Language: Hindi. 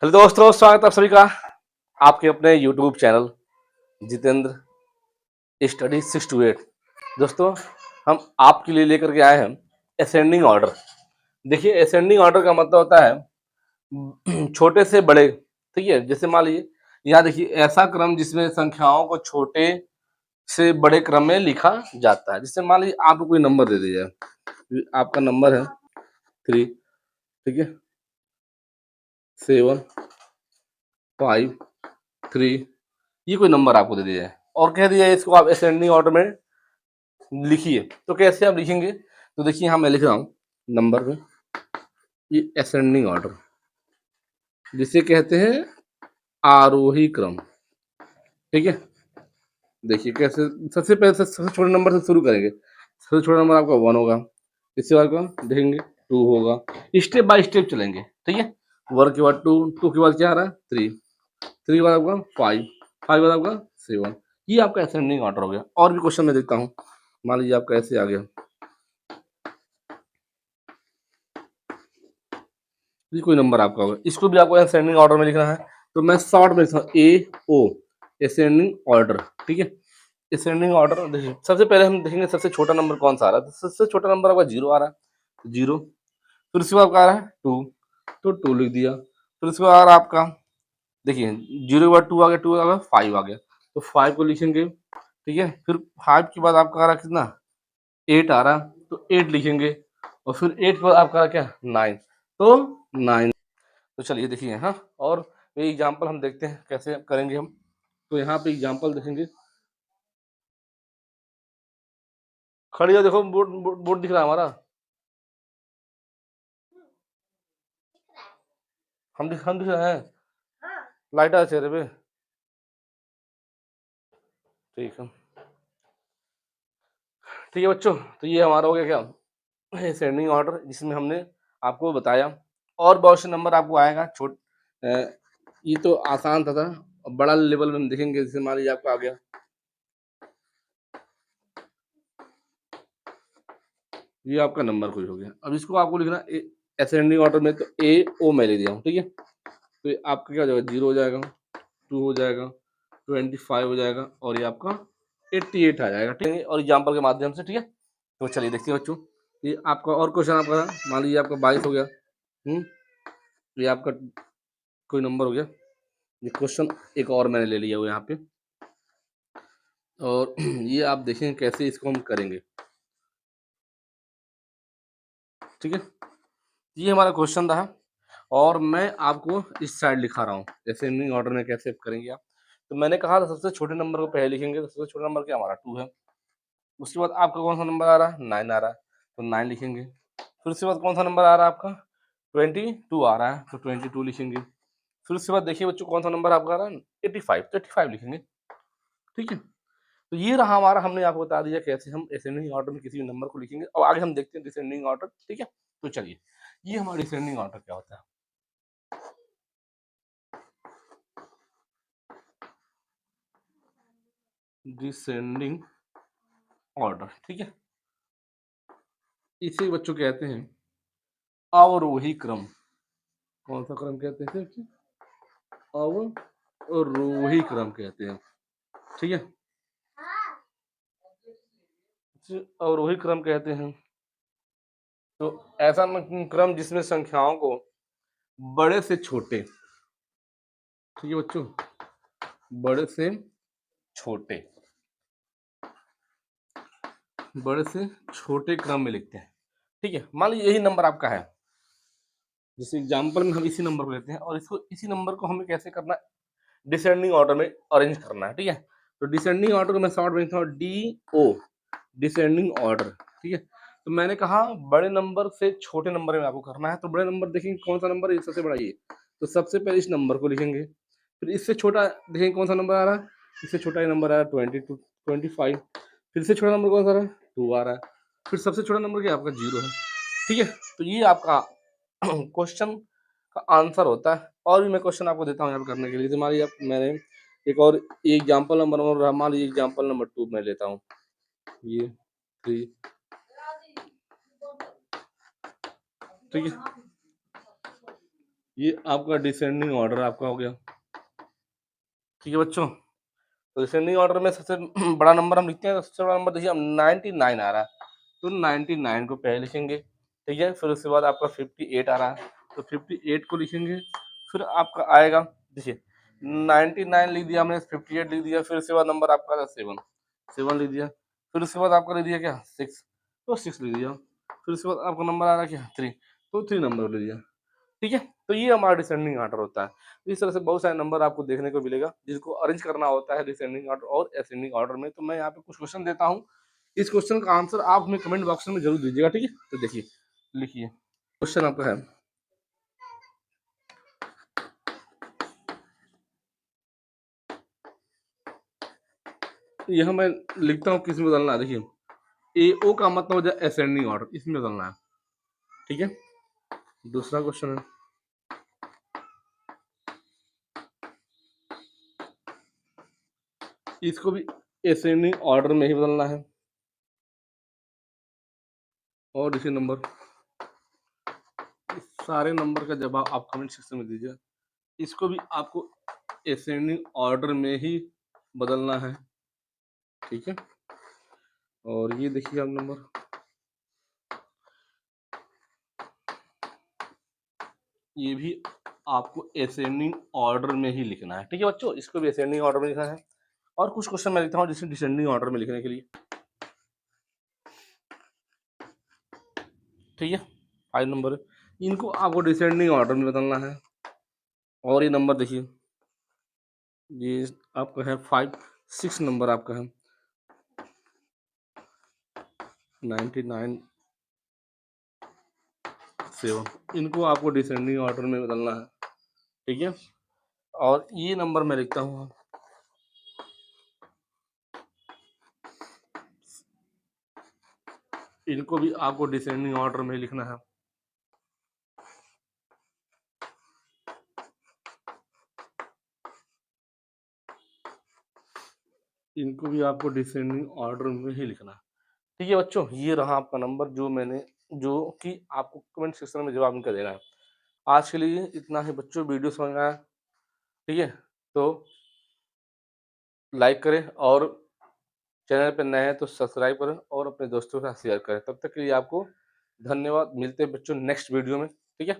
हेलो दोस्तों, स्वागत है आप सभी का आपके अपने YouTube channel Jitendra study 6 to 8। दोस्तों, हम आपके लिए लेकर के आए हैं असेंडिंग ऑर्डर। देखिए, असेंडिंग ऑर्डर का मतलब होता है छोटे से बड़े। ठीक है, जैसे मान लीजिए यहाँ देखिए ऐसा क्रम जिसमें संख्याओं को छोटे से बड़े क्रम में लिखा जाता है। जैसे मान लीजिए आपको कोई नंबर दे दिया जाए, आपका नंबर है 3, ठीक है, 7, 5, 3, ये कोई नंबर आपको दे दिया है और कह दिया है इसको आप असेंडिंग ऑर्डर में लिखिए। तो कैसे आप लिखेंगे? तो देखिए यहाँ मैं लिख रहा हूँ नंबर में, ये असेंडिंग ऑर्डर जिसे कहते हैं आरोही क्रम। ठीक है, देखिए कैसे। सबसे पहले सबसे छोटे नंबर से शुरू करेंगे। सबसे छोटा नंबर आपका 1 होगा, इसके बाद का देखेंगे 2 होगा, स्टेप बाय स्टेप चलेंगे। ठीक है, 1 के बाद 2, 2 के बाद क्या आ रहा है 3, 3 के बाद आपका 5, 5 के बाद आपका 7। ये आपका असेंडिंग ऑर्डर हो गया। और भी क्वेश्चन मैं देखता हूँ। मान लीजिए आपका ऐसे आ गया, ये कोई नंबर आपका होगा, इसको भी आपको असेंडिंग ऑर्डर में लिखना है। तो मैं शॉर्ट में लिखता हूँ ए ओ, असेंडिंग ऑर्डर। ठीक है, असेंडिंग ऑर्डर देखिए सबसे पहले हम देखेंगे सबसे छोटा नंबर कौन सा आ रहा है। तो सबसे छोटा नंबर आपका 0 आ रहा है, 0। फिर उसके बाद आपका आ रहा है 2, तो 2 लिख दिया। फिर उसके बाद आ रहा है आपका, देखिए 0 के बाद 2 आ गया, 2 आ गया 5 आ गया, तो 5 को लिखेंगे। ठीक है, फिर 5 के बाद आपका आ रहा है कितना, 8 आ रहा है, तो 8 लिखेंगे। और फिर 8 के बाद आपका आ रहा क्या, 9, तो 9। तो चलिए देखिए, हाँ, और ये एग्जाम्पल हम देखते हैं कैसे करेंगे हम। तो यहाँ पे एग्जाम्पल देखेंगे, खड़ी हो, देखो बोर्ड बोर्ड बोर्ड दिख रहा है हमारा। हम दिख रहे हैं, लाइट आ चेहरे पे। ठीक है, ठीक है बच्चों, तो ये हमारा हो गया क्या, सेंडिंग ऑर्डर, जिसमें हमने आपको बताया। और बहुत से नंबर आपको आएगा ये तो आसान था। बड़ा लेवल में हम देखेंगे, जैसे मान लीजिए आपका आ गया, ये आपका नंबर कोई हो गया। अब इसको आपको लिखना असेंडिंग ऑर्डर में, तो ए ओ मैं ले दिया हूँ। ठीक है, तो ये आपका क्या हो जाएगा, 0 हो जाएगा, 2 हो जाएगा, 25 हो जाएगा, और ये आपका 88 आ जाएगा। ठीक है, और एग्जाम्पल के माध्यम से। ठीक है, तो चलिए देखते हैं बच्चों, ये आपका और क्वेश्चन आपका मान लीजिए आपका 22 हो गया। ये आपका कोई नंबर हो गया। ये क्वेश्चन एक और मैंने ले लिया हुआ यहाँ पे, और ये आप देखें कैसे इसको हम करेंगे। ठीक है, ये हमारा क्वेश्चन रहा, और मैं आपको इस साइड लिखा रहा हूँ असेंडिंग ऑर्डर में कैसे करेंगे आप। तो मैंने कहा था सबसे छोटे नंबर को पहले लिखेंगे, तो सबसे छोटा नंबर क्या हमारा 2 है। उसके बाद आपका कौन सा नंबर आ रहा है, 9 आ रहा है, तो 9 लिखेंगे। फिर उसके बाद कौन सा नंबर आ रहा है आपका, 22 आ रहा है, तो 22 लिखेंगे। फिर उसके बाद देखिए बच्चों कौन सा नंबर आपका आ रहा है, 85, तो 85 लिखेंगे। ठीक है, तो ये रहा हमारा, हमने आपको बता दिया कैसे हम असेंडिंग ऑर्डर में किसी भी नंबर को लिखेंगे। और आगे हम देखते हैं डिसेंडिंग ऑर्डर। ठीक है, तो चलिए, ये हमारा डिसेंडिंग ऑर्डर क्या होता है। डिसेंडिंग ऑर्डर, ठीक है, इसे बच्चों कहते हैं अवरोही क्रम। कौन सा क्रम कहते हैं इसे? अवरोही क्रम कहते हैं। ठीक है, इसे अवरोही क्रम कहते हैं। तो ऐसा क्रम जिसमें संख्याओं को बड़े से छोटे, ठीक है बच्चों, बड़े से छोटे, बड़े से छोटे क्रम में लिखते हैं। ठीक है, मान लीजिए यही नंबर आपका है, जैसे एग्जाम्पल में हम इसी नंबर को लेते हैं, और इसको इसी नंबर को हमें कैसे करना है, डिसेंडिंग ऑर्डर में अरेंज करना है। ठीक है, तो डिसेंडिंग ऑर्डर को मैं शॉर्ट में लिखता हूँ डी ओ, डिसेंडिंग ऑर्डर। ठीक है, तो मैंने कहा बड़े नंबर से छोटे नंबर में आपको करना है। तो बड़े नंबर देखेंगे कौन सा नंबर है, सबसे बड़ा ये, तो सबसे पहले इस नंबर को लिखेंगे। फिर इससे छोटा देखेंगे कौन सा नंबर आ रहा है, इससे छोटा ये नंबर आ रहा है 22, 25। फिर से छोटा नंबर कौन सा आ रहा है, 2 आ रहा है। फिर सबसे छोटा नंबर क्या आपका 0 है। ठीक है, तो ये आपका क्वेश्चन का आंसर होता है। और भी मैं क्वेश्चन आपको देता हूँ यहाँ पे करने के लिए। जैसे मान लीजिए मैंने एक और एग्जाम्पल नंबर, और मान लीजिए एग्जाम्पल नंबर 2 मैं लेता हूँ, ये 3। ठीक है, ये आपका डिसेंडिंग ऑर्डर आपका हो गया। ठीक है बच्चों, तो डिसेंडिंग ऑर्डर में सबसे बड़ा नंबर हम लिखते हैं, तो सबसे बड़ा नंबर देखिए हम 99 आ रहा है, तो 99 को पहले लिखेंगे। ठीक है, फिर उसके बाद आपका 58 आ रहा है, तो 58 को लिखेंगे। फिर आपका आएगा, देखिए 99 लिख दिया हमने, 58 लिख दिया, फिर उसके बाद नंबर आपका आ 7, 7 लिख दिया। फिर उसके बाद आपका लिख दिया क्या 6, तो 6 लिख दिया। फिर उसके बाद आपका नंबर आ रहा क्या 3, तो 3 नंबर लिख दिया। ठीक है, तो ये हमारा डिसेंडिंग ऑर्डर होता है। तो इस तरह से बहुत सारे नंबर आपको देखने को मिलेगा जिसको अरेंज करना होता है डिसेंडिंग ऑर्डर और असेंडिंग ऑर्डर में। तो मैं यहाँ पे कुछ क्वेश्चन देता हूँ, इस क्वेश्चन का आंसर आप हमें कमेंट बॉक्स में जरूर दीजिएगा। ठीक है, तो देखिए लिखिए क्वेश्चन आपका है, यह मैं लिखता हूँ किस में बदलना है। देखिए ए ओ का मतलब हो जाए असेंडिंग ऑर्डर, इसमें बदलना है। ठीक है, दूसरा क्वेश्चन है, इसको भी असेंडिंग ऑर्डर में ही बदलना है। और इसी नंबर, सारे नंबर का जवाब आप कमेंट सेक्शन में दीजिए। इसको भी आपको असेंडिंग ऑर्डर में ही बदलना है। ठीक है, और ये देखिए आप नंबर, ये भी आपको असेंडिंग ऑर्डर में ही लिखना है। ठीक है बच्चों, इसको भी असेंडिंग ऑर्डर में लिखना है। और कुछ क्वेश्चन मैं लिखता हूँ जिसे डिसेंडिंग ऑर्डर में लिखने के लिए। ठीक है, 5 नंबर, इनको आपको डिसेंडिंग ऑर्डर में बदलना है। और ये नंबर देखिए, ये आपका है 5, 6 नंबर आपका है 99 7, इनको आपको डिसेंडिंग ऑर्डर में बदलना है। ठीक है, और ये नंबर मैं लिखता हूँ, इनको भी आपको डिसेंडिंग ऑर्डर में लिखना है। इनको भी आपको डिसेंडिंग ऑर्डर में ही लिखना है। ठीक है बच्चों, ये रहा आपका नंबर जो मैंने, जो कि आपको कमेंट सेक्शन में जवाब इनका देना है। आज के लिए इतना ही बच्चों, वीडियो समझ में आया? ठीक है, तो लाइक करें, और चैनल पर नए हैं तो सब्सक्राइब करें, और अपने दोस्तों के साथ शेयर करें। तब तक के लिए आपको धन्यवाद, मिलते हैं बच्चों नेक्स्ट वीडियो में। ठीक है।